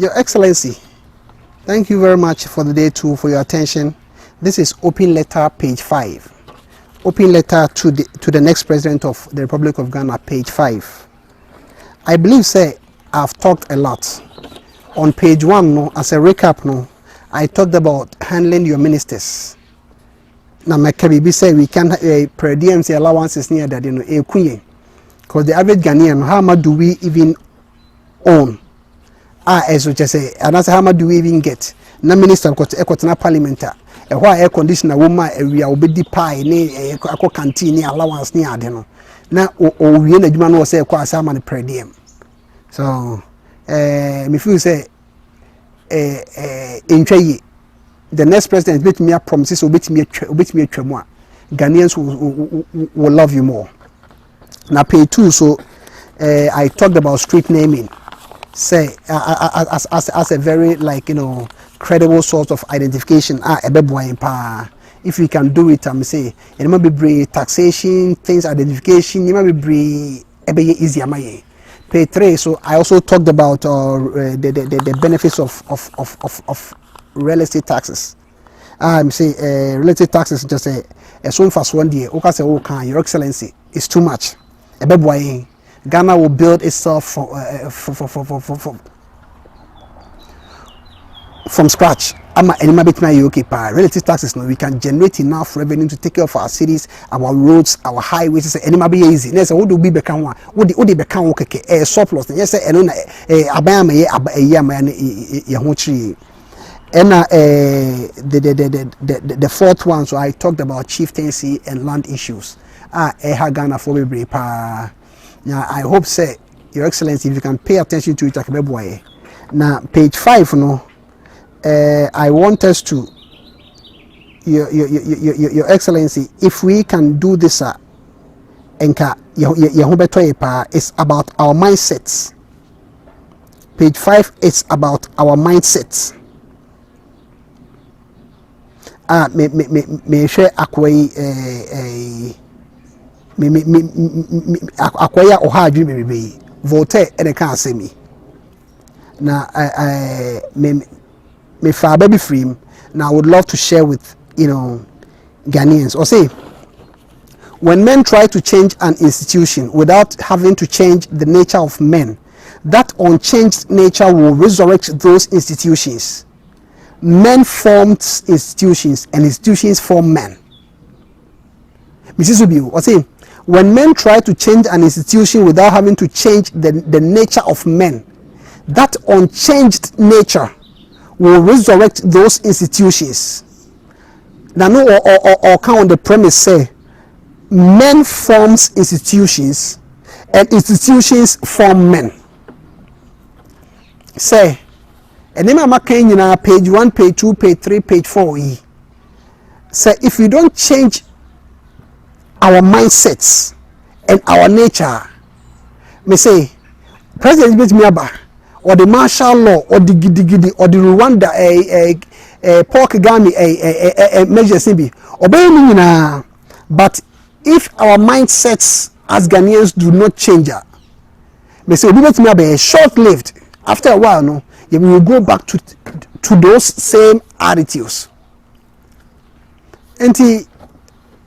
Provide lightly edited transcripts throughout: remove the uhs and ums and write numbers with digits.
Your Excellency, thank you very much for the day too, for your attention. This is open letter page 5. Open letter to the next president of the Republic of Ghana, page 5. I believe, say, I've talked a lot. On page 1, no, as a recap, no, I talked about handling your ministers. Now, my KBB say we can per DMC allowances near that, you know, because the average Ghanaian, how much do we even own? As we just say, and that's how much do we even get? Na minister got a parliament. Why air conditioner woman we are obedi pie ne canteen ne allowance ne ade no. Na o wie na adwuma no say kwa asama ne per diem. So me feel say intwaye the next president bet me promises obet me atwamu a Ghanaians will love you more. Now pay 2, so I talked about street naming. Say as a very, like, you know, credible source of identification. If we can do it, I'm say it might be bring taxation, things identification, it might be easy. Pay 3. So I also talked about the benefits of real estate taxes. I'm say real estate taxes just a soon fast one day. Okay, say Your Excellency, it's too much. Ghana will build itself from scratch. Relative taxes, no, we can generate enough revenue to take care of our cities, our roads, our highways. And it might be easy. Yes, what do we become? What do become? A surplus. Yes, and the 4th one. So I talked about chieftaincy and land issues. Ghana for me. Now, I hope, say, Your Excellency, if you can pay attention to it, now, page 5, no, I want us to, Your Excellency, if we can do this, it's about our mindsets. Page 5 is about our mindsets. Me share akwaya oha adwene bebe Voltaire and can say me now me fa baby free. Now I would love to share with, you know, Ghanaians, or say, when men try to change an institution without having to change the nature of men, that unchanged nature will resurrect those institutions. Men formed institutions and institutions form men. Mrs. Ubiu, or say, when men try to change an institution without having to change the nature of men, that unchanged nature will resurrect those institutions. Now, no, or count the premise say, men forms institutions and institutions form men. Say, and then I'm page 1, page 2, page 3, page 4. Say, if we don't change our mindsets and our nature, me say, President Miaba, or the martial law, or the Gidi, or the Rwanda, Paul Kagame, Major Simbi, obey me now. But if our mindsets as Ghanaians do not change, me say, Miaba is short-lived. After a while, no, we will go back to those same attitudes. And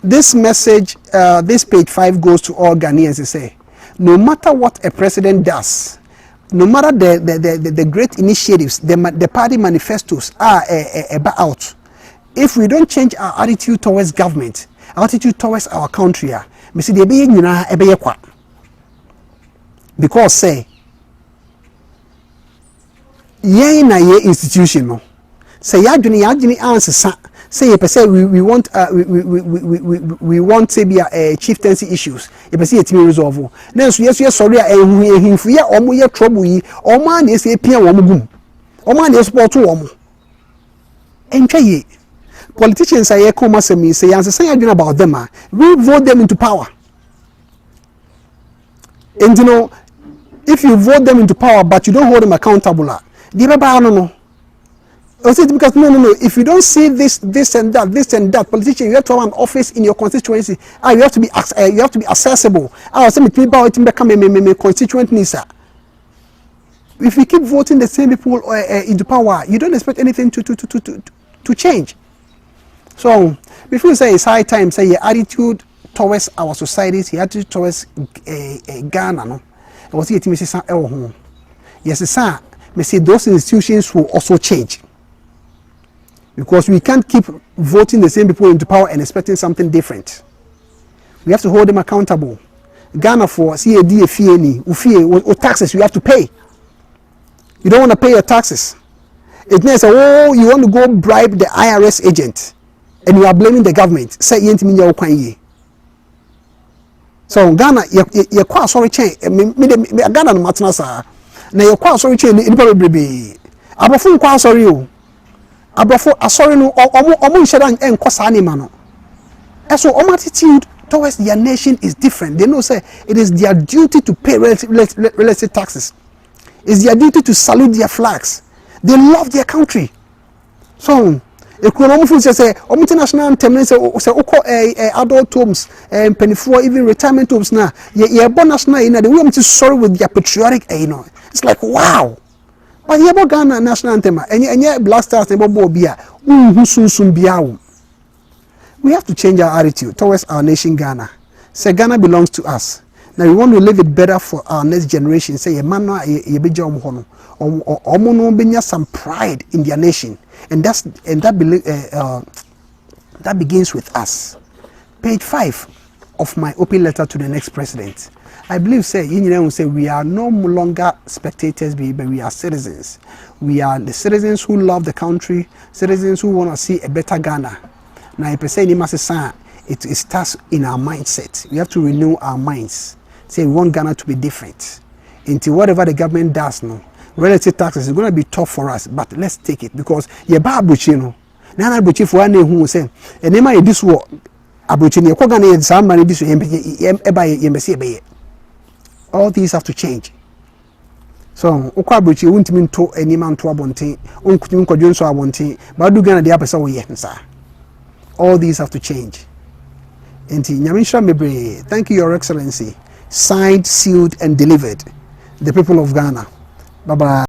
this message, this page 5 goes to all Ghanaians to say, no matter what a president does, no matter the great initiatives, the party manifestos are out. If we don't change our attitude towards government, our attitude towards our country, because say, ye na ye institution no, say yadwini answer. Say we want we want to be a chieftaincy issues. You say it me resolve. Then so yes sorry ehunfu ya omo ye trouble yi omo na ese pia wo gum. Omo na support wo. Entwa ye. Politicians are come as me say answer say adwin about them. We vote them into power. And you know, if you vote them into power but you don't hold them accountable, they be no. Because no. If you don't see this and that, politician, you have to have an office in your constituency. You have to be accessible. I was saying people become a constituent nisa. if we keep voting the same people into power, you don't expect anything to change. So before you say it's high time, say your attitude towards our societies, your attitude towards Ghana, no, it was it Mrs. Home. Yes, sir. Me say those institutions will also change, because we can't keep voting the same people into power and expecting something different. We have to hold them accountable. Ghana for CAD or taxes you have to pay. You don't want to pay your taxes. It means, oh, you want to go bribe the IRS agent and you are blaming the government. Say so Ghana, you quite sorry chain. Ghana no matter sa. Na you quite sorry chain. Ni probably. Abofo quite sorry o. Abofo asori no. Omo nsheda enkosa ni ma no. So omo attitude towards their nation is different. They know say it is their duty to pay relative taxes. It's their duty to salute their flags. They love their country. So, economic food say, international anthem say, adult homes, penny-for even retirement homes now. Yeah, bonus now. The way I'm sorry with their patriotic, it's like wow. But yeah, about Ghana national anthem, and yeah, Black Stars and Bobo Bia, we have to change our attitude towards our nation, Ghana. Say Ghana belongs to us. Now we want to leave it better for our next generation. Say that some pride in their nation, and that begins with us. Page 5 of my open letter to the next president. I believe say we are no longer spectators, but we are citizens. We are the citizens who love the country, citizens who want to see a better Ghana. Now if I say it starts in our mindset. We have to renew our minds. Say we want Ghana to be different. Until whatever the government does now, relative taxes is going to be tough for us, but let's take it, because ye ba abuchi no na abuchi for one who say enema this war abuchi ne ko Ghana some money this e all these have to change. So okwa abuchi wuntimi nto enema nto abonten onkutimi nkwadwo nso abonten ba du Ghana dey apesa wo ye nsa. All these have to change. Enti nyamisha mebre, thank you, Your Excellency. Signed, sealed, and delivered. The people of Ghana. Bye-bye.